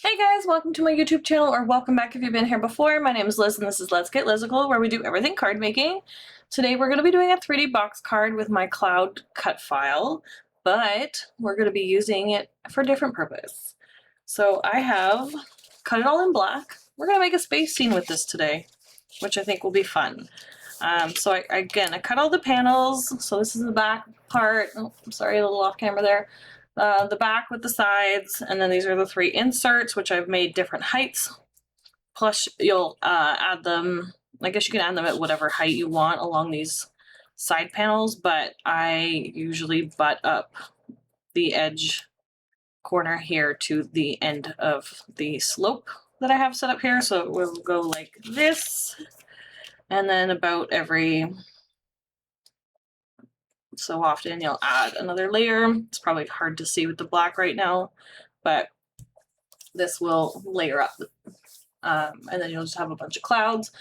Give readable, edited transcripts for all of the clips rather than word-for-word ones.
Hey guys, welcome to my YouTube channel, or welcome back if you've been here before. My name is Liz and this is Let's Get Lizical, where we do everything card making. Today we're going to be doing a 3D box card with my cloud cut file, but we're going to be using it for a different purpose. So I have cut it all in black. We're going to make a space scene with this today, which I think will be fun. So I cut all the panels. So this is the back part. Oh, I'm sorry, a little off camera there. The back with the sides, and then these are the three inserts, which I've made different heights. Plus you'll add them, I guess you can add them at whatever height you want along these side panels, but I usually butt up the edge corner here to the end of the slope that I have set up here. So we'll go like this, and then about every so often you'll add another layer. It's probably hard to see with the black right now, but this will layer up, and then you'll just have a bunch of clouds.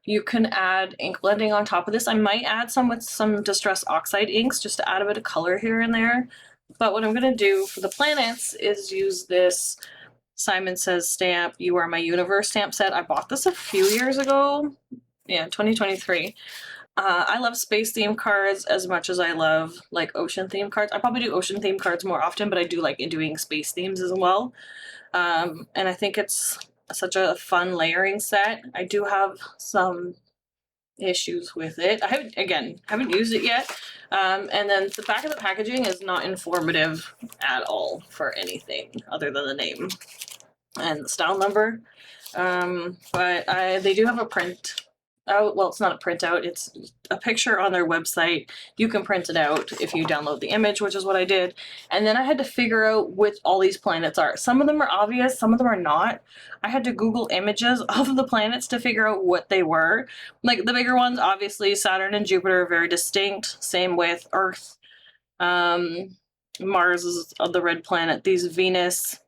You can add ink blending on top of this. I might add some with some Distress Oxide inks just to add a bit of color here and there. But what I'm going to do for the planets is use this Simon Says stamp, You Are My Universe stamp set. I bought this a few years ago. Yeah, 2023. I love space theme cards as much as I love like ocean theme cards. I probably do ocean theme cards more often, but I do like doing space themes as well. And I think it's such a fun layering set. I do have some issues with it. I haven't used it yet. And then the back of the packaging is not informative at all for anything other than the name and the style number. But they do have a print. Oh, well, it's not a printout, it's a picture on their website. You can print it out if you download the image, which is what I did. And then I had to figure out which all these planets are. Some of them are obvious, some of them are not. I had to Google images of the planets to figure out what they were. Like the bigger ones, obviously Saturn and Jupiter are very distinct. Same with Earth. Mars is the red planet. These Venus,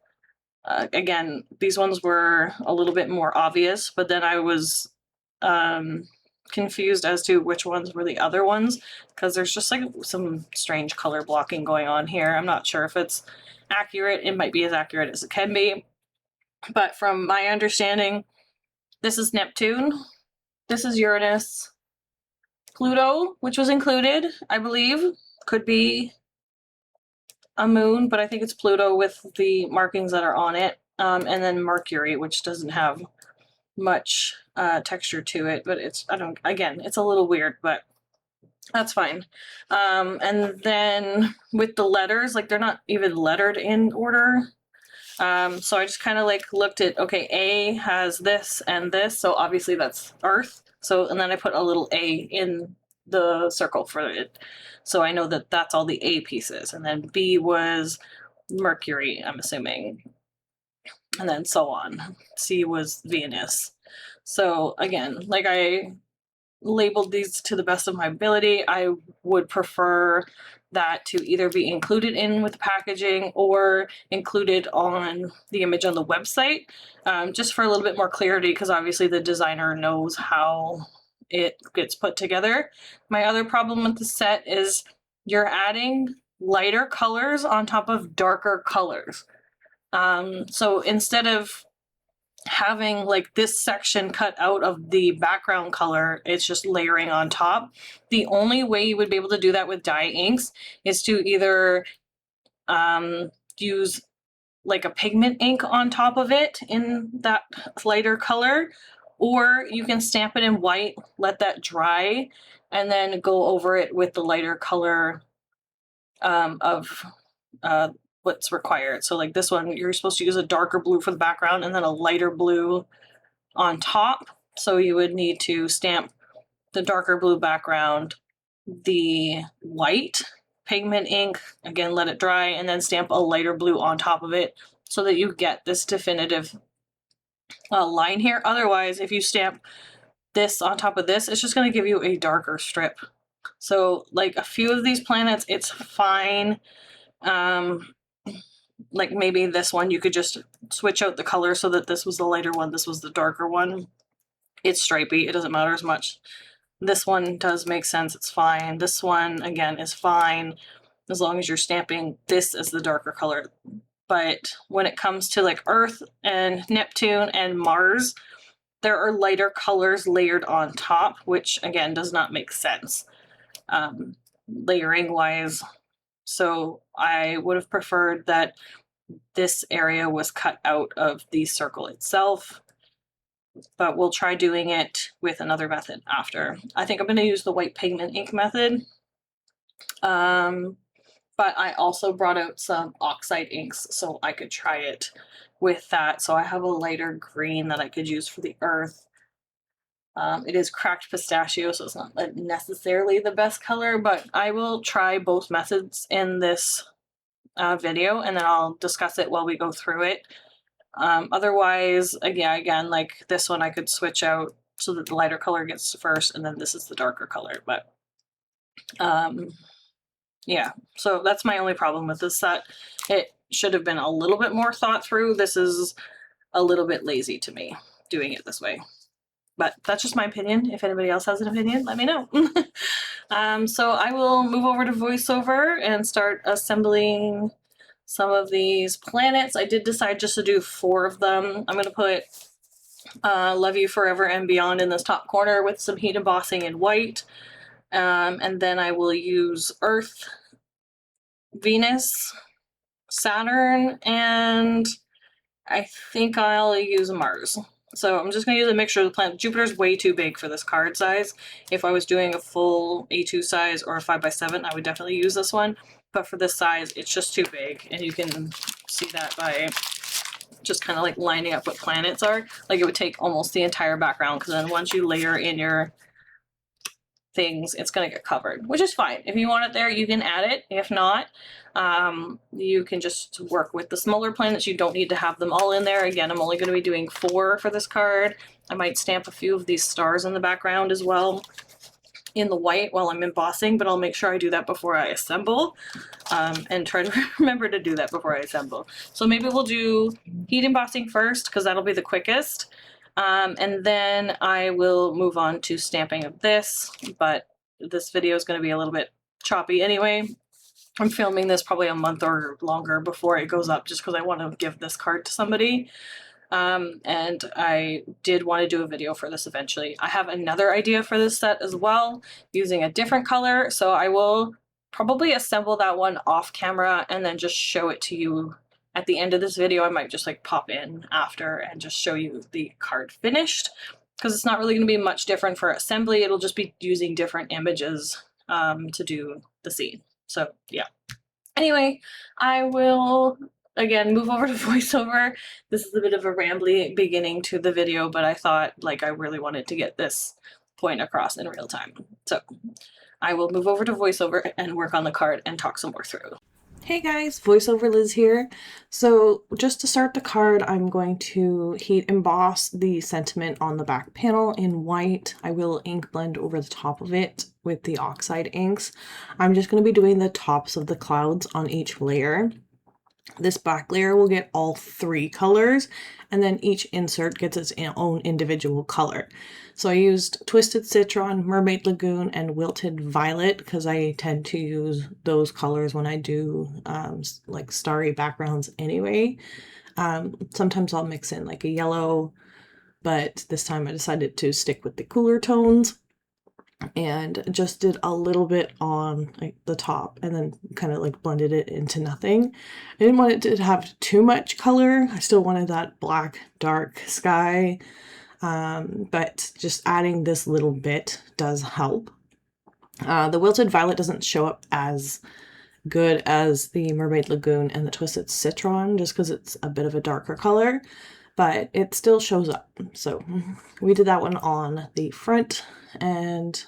again, these ones were a little bit more obvious, but then I was confused as to which ones were the other ones, because there's just like some strange color blocking going on here. I'm not sure if it's accurate. It might be as accurate as it can be, but from my understanding, this is Neptune, this is Uranus, Pluto, which was included, I believe, could be a moon, but I think it's Pluto with the markings that are on it, and then Mercury, which doesn't have much texture to it, but it's a little weird, but that's fine. And then with the letters, like they're not even lettered in order. So I just kind of like looked at, okay, A has this and this, so obviously that's Earth. So, and then I put a little A in the circle for it, so I know that that's all the A pieces. And then B was Mercury, I'm assuming, and then so on. C was Venus. So again, like I labeled these to the best of my ability. I would prefer that to either be included in with the packaging or included on the image on the website, just for a little bit more clarity, because obviously the designer knows how it gets put together. My other problem with the set is you're adding lighter colors on top of darker colors. So instead of having like this section cut out of the background color, it's just layering on top. The only way you would be able to do that with dye inks is to either use like a pigment ink on top of it in that lighter color, or you can stamp it in white, let that dry, and then go over it with the lighter color of what's required. So like this one, you're supposed to use a darker blue for the background and then a lighter blue on top. So you would need to stamp the darker blue background, the white pigment ink, again, let it dry, and then stamp a lighter blue on top of it so that you get this definitive line here. Otherwise, if you stamp this on top of this, it's just going to give you a darker strip. So like a few of these planets, it's fine. Like maybe this one, you could just switch out the color so that this was the lighter one, this was the darker one. It's stripy, it doesn't matter as much. This one does make sense, it's fine. This one, again, is fine as long as you're stamping this as the darker color. but when it comes to like Earth and Neptune and Mars, there are lighter colors layered on top, which again does not make sense layering wise. So I would have preferred that this area was cut out of the circle itself, but we'll try doing it with another method after. I think I'm going to use the white pigment ink method. But I also brought out some oxide inks so I could try it with that. So I have a lighter green that I could use for the earth. It is cracked pistachio, so it's not necessarily the best color, but I will try both methods in this video, and then I'll discuss it while we go through it. Otherwise, again, like this one I could switch out so that the lighter color gets first, and then this is the darker color, but yeah, so that's my only problem with this set. It should have been a little bit more thought through. This is a little bit lazy to me, doing it this way. But that's just my opinion. If anybody else has an opinion, let me know. So I will move over to voiceover and start assembling some of these planets. I did decide just to do 4 of them. I'm going to put Love You Forever and Beyond in this top corner with some heat embossing in white. And then I will use Earth, Venus, Saturn, and I think I'll use Mars. So I'm just going to use a mixture of the planet. Jupiter's way too big for this card size. If I was doing a full A2 size or a 5x7, I would definitely use this one. But for this size, it's just too big. And you can see that by just kind of like lining up what planets are. Like it would take almost the entire background, because then once you layer in your things, it's going to get covered, which is fine. If you want it there, you can add it. If not, you can just work with the smaller planets. You don't need to have them all in there. Again, I'm only going to be doing 4 for this card. I might stamp a few of these stars in the background as well in the white while I'm embossing, but I'll make sure I do that before I assemble, and try to remember to do that before I assemble. So maybe we'll do heat embossing first, because that'll be the quickest. And then I will move on to stamping of this, but this video is going to be a little bit choppy anyway. I'm filming this probably a month or longer before it goes up, just because I want to give this card to somebody. And I did want to do a video for this eventually. I have another idea for this set as well, using a different color, so I will probably assemble that one off camera and then just show it to you at the end of this video. I might just like pop in after and just show you the card finished, because it's not really going to be much different for assembly. It'll just be using different images to do the scene. So yeah. Anyway, I will again move over to voiceover. This is a bit of a rambly beginning to the video, but I thought like I really wanted to get this point across in real time. So I will move over to voiceover and work on the card and talk some more through. Hey guys, voiceover Liz here. So just to start the card, I'm going to heat emboss the sentiment on the back panel in white. I will ink blend over the top of it with the oxide inks. I'm just going to be doing the tops of the clouds on each layer. This back layer will get all 3 colors, and then each insert gets its own individual color. So I used Twisted Citron, Mermaid Lagoon, and Wilted Violet, because I tend to use those colors when I do like starry backgrounds anyway. Sometimes I'll mix in like a yellow, but this time I decided to stick with the cooler tones. And just did a little bit on like the top and then kind of like blended it into nothing. I didn't want it to have too much color. I still wanted that black dark sky, but just adding this little bit does help. The Wilted Violet doesn't show up as good as the Mermaid Lagoon and the Twisted Citron, just because it's a bit of a darker color, but it still shows up. So we did that one on the front, and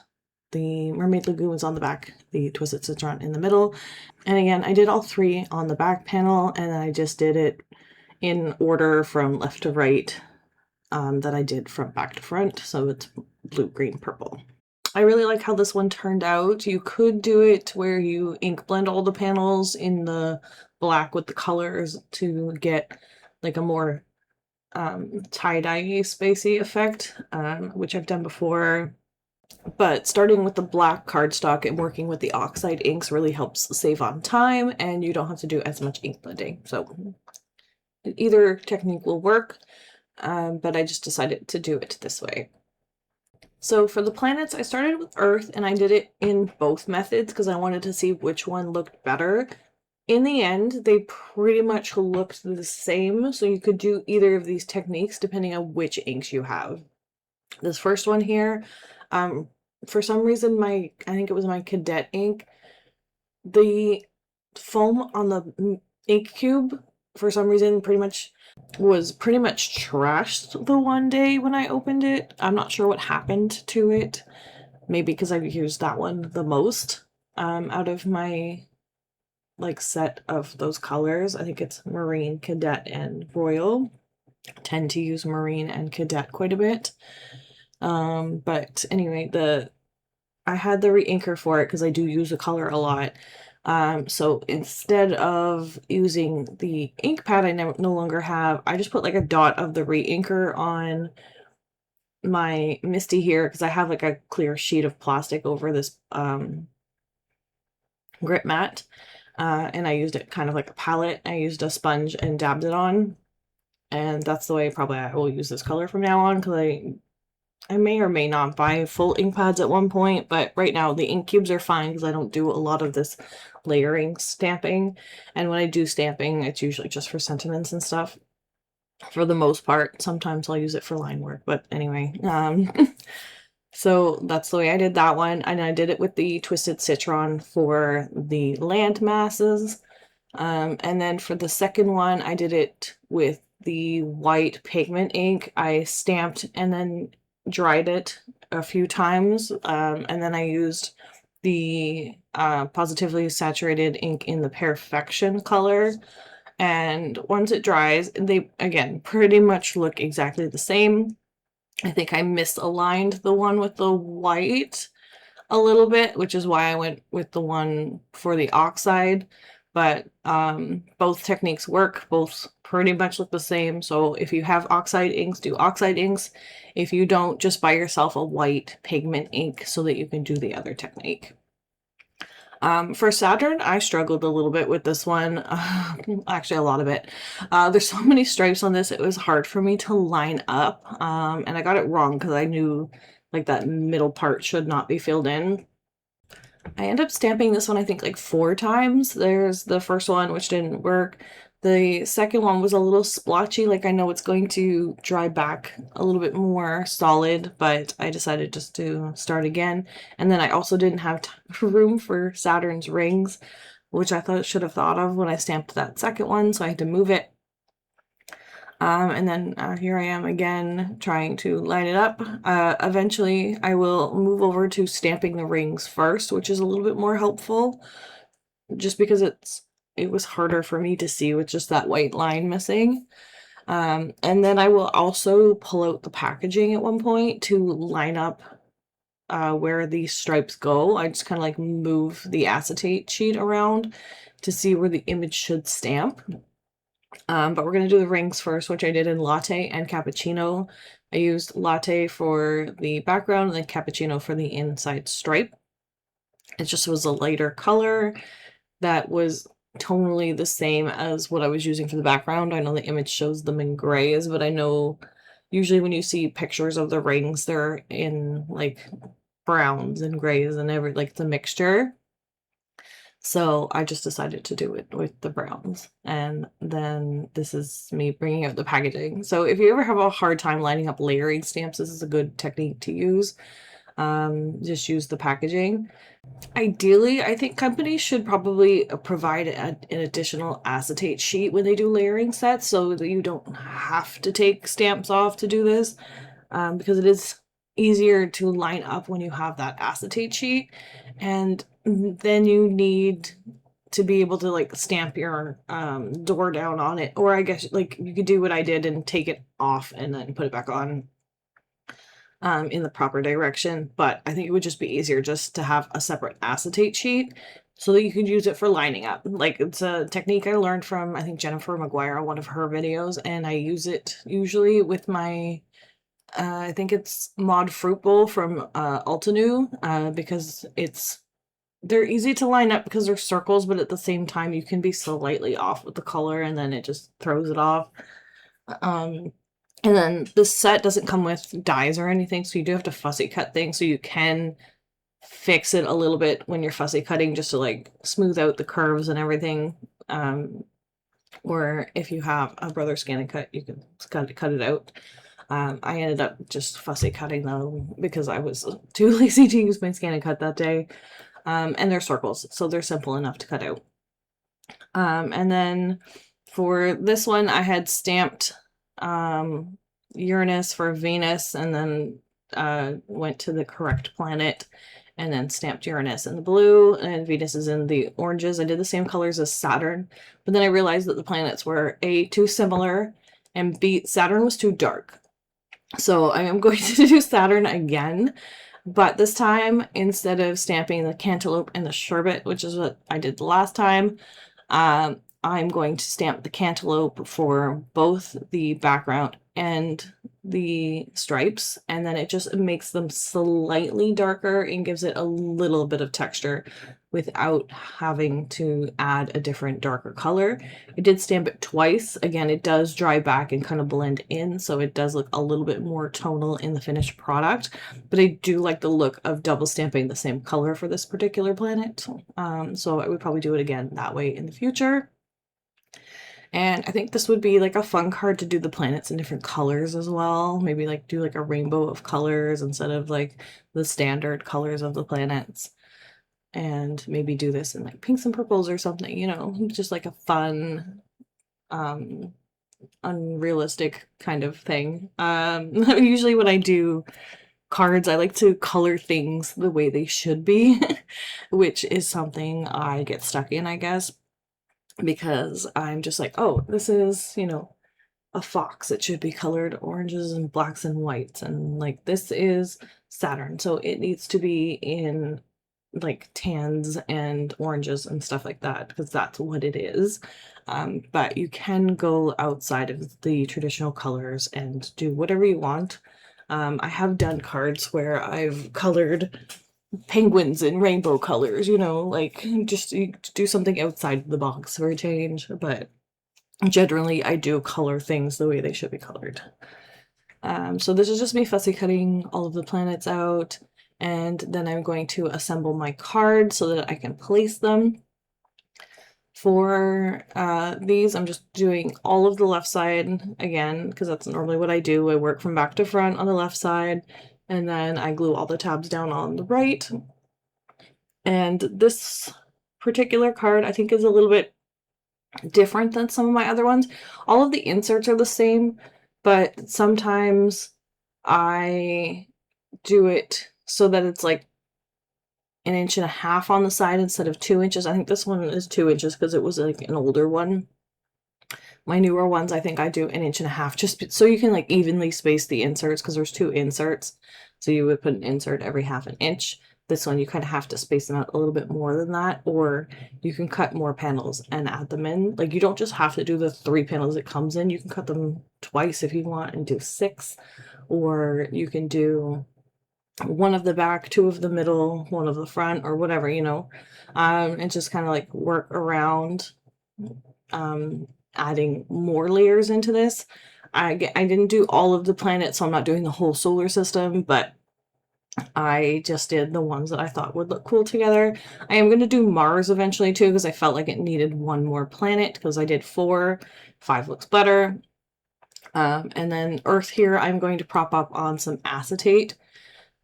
the Mermaid Lagoon was on the back, the Twisted Citron in the middle. And again, I did all 3 on the back panel, and I just did it in order from left to right that I did from back to front. So it's blue, green, purple. I really like how this one turned out. You could do it where you ink blend all the panels in the black with the colors to get like a more tie-dye spacey effect, which I've done before. But starting with the black cardstock and working with the oxide inks really helps save on time, and you don't have to do as much ink blending. So either technique will work, but I just decided to do it this way. So for the planets, I started with Earth and I did it in both methods because I wanted to see which one looked better. In the end, they pretty much looked the same, so you could do either of these techniques depending on which inks you have. This first one here, for some reason, I think it was my cadet ink, the foam on the ink cube, for some reason, was pretty much trashed the one day when I opened it. I'm not sure what happened to it. Maybe because I've used that one the most out of my set of those colors. I think it's Marine, Cadet, and Royal. I tend to use Marine and Cadet quite a bit. But anyway, I had the re-inker for it because I do use the color a lot. So instead of using the ink pad I no longer have, I just put like a dot of the re-inker on my Misty here because I have like a clear sheet of plastic over this grip mat. And I used it kind of like a palette. I used a sponge and dabbed it on. And that's the way probably I will use this color from now on because I may or may not buy full ink pads at one point, but right now the ink cubes are fine because I don't do a lot of this layering stamping. And when I do stamping, it's usually just for sentiments and stuff. For the most part, sometimes I'll use it for line work, but anyway. So that's the way I did that one. And I did it with the Twisted Citron for the land masses. And then for the second one, I did it with the white pigment ink. I stamped and then dried it a few times. And then I used the Positively Saturated ink in the Perfection color. And once it dries, they, again, pretty much look exactly the same. I think I misaligned the one with the white a little bit, which is why I went with the one for the oxide. But both techniques work, both pretty much look the same. So if you have oxide inks, do oxide inks. If you don't, just buy yourself a white pigment ink so that you can do the other technique. For Saturn, I struggled a little bit with this one. Actually, a lot of it. There's so many stripes on this, it was hard for me to line up. And I got it wrong because I knew like that middle part should not be filled in. I ended up stamping this one, I think, like 4 times. There's the first one, which didn't work. The second one was a little splotchy, like I know it's going to dry back a little bit more solid, but I decided just to start again. And then I also didn't have room for Saturn's rings, which I should have thought of when I stamped that second one, so I had to move it. And then here I am again trying to line it up. Eventually I will move over to stamping the rings first, which is a little bit more helpful just because it was harder for me to see with just that white line missing. And then I will also pull out the packaging at one point to line up where these stripes go. I just kind of like move the acetate sheet around to see where the image should stamp. But we're going to do the rings first, which I did in Latte and Cappuccino. I used Latte for the background and then Cappuccino for the inside stripe. It just was a lighter color that was tonally the same as what I was using for the background. I know the image shows them in grays, but I know usually when you see pictures of the rings, they're in like browns and grays and like the mixture. So I just decided to do it with the browns. And then this is me bringing out the packaging. So if you ever have a hard time lining up layering stamps, this is a good technique to use. Just use the packaging. Ideally, I think companies should probably provide an additional acetate sheet when they do layering sets so that you don't have to take stamps off to do this, because it is easier to line up when you have that acetate sheet, and then you need to be able to like stamp your door down on it, or I guess like you could do what I did and take it off and then put it back on in the proper direction. But I think it would just be easier just to have a separate acetate sheet so that you could use it for lining up. Like it's a technique I learned from, I think, Jennifer McGuire, one of her videos, and I use it usually with my I think it's Mod Fruit Bowl from Altenew, because it's they're easy to line up because they're circles, but at the same time you can be slightly off with the color and then it just throws it off. And then this set doesn't come with dies or anything, so you do have to fussy cut things, so you can fix it a little bit when you're fussy cutting just to like smooth out the curves and everything. Or if you have a brother scan and cut, you can cut it out. I ended up just fussy cutting though because I was too lazy to use my scan and cut that day. And they're circles, so they're simple enough to cut out. And then for this one, I had stamped Uranus for Venus, and then went to the correct planet and then stamped Uranus in the blue and Venus is in the oranges. I did the same colors as Saturn, but then I realized that the planets were A, too similar, and B, Saturn was too dark. So I am going to do Saturn again, but this time, instead of stamping the cantaloupe and the sherbet, which is what I did the last time, I'm going to stamp the cantaloupe for both the background and the stripes, and then it just makes them slightly darker and gives it a little bit of texture without having to add a different darker color. I did stamp it twice. Again, it does dry back and kind of blend in, so it does look a little bit more tonal in the finished product, but I do like the look of double stamping the same color for this particular planet. So I would probably do it again that way in the future. And I think this would be like a fun card to do the planets in different colors as well. Maybe like do like a rainbow of colors instead of like the standard colors of the planets. And maybe do this in like pinks and purples or something, you know, just like a fun, unrealistic kind of thing. Usually when I do cards, I like to color things the way they should be, which is something I get stuck in, I guess, because I'm just like, oh, this is, you know, a fox. It should be colored oranges and blacks and whites. And like, this is Saturn, so it needs to be in like tans and oranges and stuff like that, because that's what it is. But you can go outside of the traditional colors and do whatever you want. I have done cards where I've colored penguins in rainbow colors, you know, like just do something outside the box for a change, but generally I do color things the way they should be colored. So this is just me fussy cutting all of the planets out, and then I'm going to assemble my cards so that I can place them. For these, I'm just doing all of the left side again, because that's normally what I do. I work from back to front on the left side, and then I glue all the tabs down on the right. And this particular card, I think, is a little bit different than some of my other ones. All of the inserts are the same, but sometimes I do it so that it's like 1.5 inches on the side instead of 2 inches. I think this one is 2 inches because it was like an older one. My newer ones, I think I do 1.5 inches, just so you can like evenly space the inserts, because there's 2 inserts. So you would put an insert every 1/2 inch. This one, you kind of have to space them out a little bit more than that, or you can cut more panels and add them in. Like, you don't just have to do the 3 panels it comes in. You can cut them twice if you want and do 6, or you can do 1 of the back, 2 of the middle, 1 of the front, or whatever, you know. And just kind of like work around adding more layers into this. I didn't do all of the planets, so I'm not doing the whole solar system, but I just did the ones that I thought would look cool together. I am going to do Mars eventually too, because I felt like it needed 1 more planet, because I did 4. 5 looks better. And then Earth here, I'm going to prop up on some acetate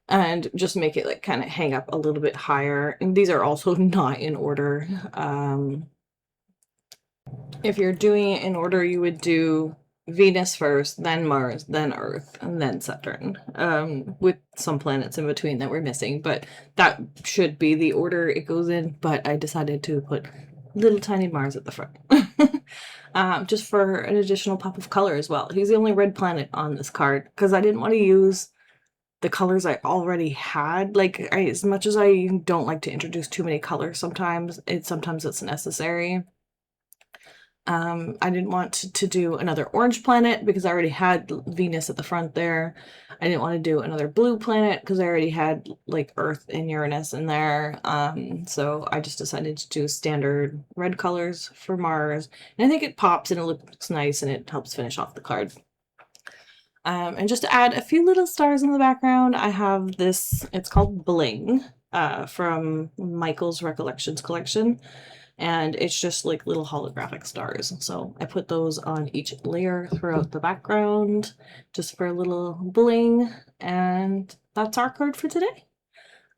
and just make it like kind of hang up a little bit higher. And these are also not in order. If you're doing it in order, you would do Venus first, then Mars, then Earth, and then Saturn, with some planets in between that we're missing, but that should be the order it goes in. But I decided to put little tiny Mars at the front, just for an additional pop of color as well. He's the only red planet on this card, because I didn't want to use the colors I already had. Like, as much as I don't like to introduce too many colors, sometimes it's necessary. I didn't want to do another orange planet because I already had Venus at the front there. I didn't want to do another blue planet because I already had like Earth and Uranus in there. So I just decided to do standard red colors for Mars. And I think it pops and it looks nice and it helps finish off the card. And just to add a few little stars in the background, I have this, it's called Bling, from Michael's Recollections collection. And it's just like little holographic stars. So I put those on each layer throughout the background just for a little bling. And that's our card for today.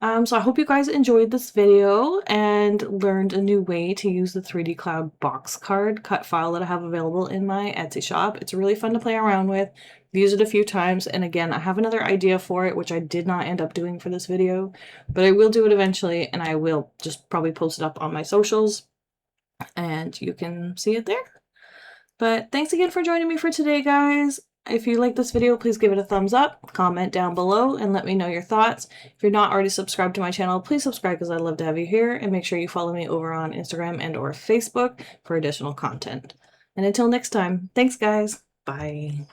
So I hope you guys enjoyed this video and learned a new way to use the 3D Cloud box card cut file that I have available in my Etsy shop. It's really fun to play around with. I've used it a few times, and again, I have another idea for it, which I did not end up doing for this video, but I will do it eventually, and I will just probably post it up on my socials, and you can see it there. But thanks again for joining me for today, guys. If you like this video, please give it a thumbs up, comment down below, and let me know your thoughts. If you're not already subscribed to my channel, please subscribe because I'd love to have you here, and make sure you follow me over on Instagram and or Facebook for additional content. And until next time, thanks guys. Bye.